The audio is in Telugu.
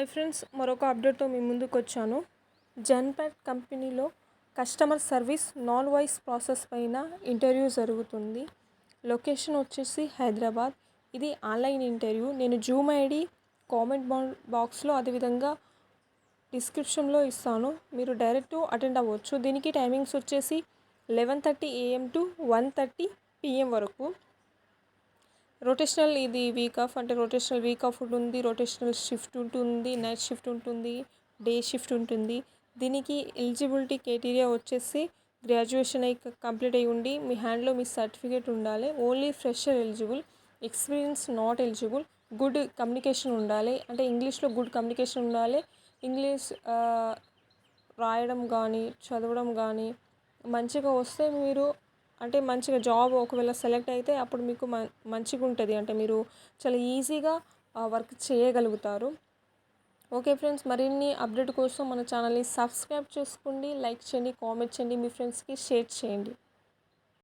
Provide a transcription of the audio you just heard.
హాయ్ ఫ్రెండ్స్, మరొక అప్డేట్తో మీ ముందుకు వచ్చాను. జెన్పాట్ కంపెనీలో customer service non voice process పైన ఇంటర్వ్యూ జరుగుతుంది. లొకేషన్ వచ్చేసి హైదరాబాద్. ఇది ఆన్లైన్ ఇంటర్వ్యూ. నేను జూమ్ ఐడి కామెంట్ బాక్స్లో అదేవిధంగా డిస్క్రిప్షన్లో ఇస్తాను. మీరు డైరెక్ట్ అటెండ్ అవ్వచ్చు. దీనికి టైమింగ్స్ వచ్చేసి 11:30 AM to 1:30 PM వరకు. రొటేషనల్ ఇది వీక్ ఆఫ్, అంటే రొటేషనల్ వీక్ ఆఫ్ ఉంటుంది, రొటేషనల్ షిఫ్ట్ ఉంటుంది, నైట్ షిఫ్ట్ ఉంటుంది, డే షిఫ్ట్ ఉంటుంది. దీనికి ఎలిజిబిలిటీ క్రైటీరియా వచ్చేసి గ్రాడ్యుయేషన్ కంప్లీట్ అయ్యి ఉండి మీ హ్యాండ్లో మీ సర్టిఫికేట్ ఉండాలి. Only fresher eligible, experience not eligible. Good communication ఉండాలి, అంటే ఇంగ్లీష్లో గుడ్ కమ్యూనికేషన్ ఉండాలి. ఇంగ్లీష్ రాయడం కానీ చదవడం కానీ మంచిగా వస్తే మీరు అంటే మంచిగా జాబ్ ఒకవేళ సెలెక్ట్ అయితే అప్పుడు మీకు మంచిగా ఉంటుంది, అంటే మీరు చాలా ఈజీగా వర్క్ చేయగలుగుతారు. ఓకే ఫ్రెండ్స్, మరిన్ని అప్డేట్ కోసం మన ఛానల్ని సబ్స్క్రైబ్ చేసుకోండి, లైక్ చేయండి, కామెంట్ చేయండి, మీ ఫ్రెండ్స్కి షేర్ చేయండి.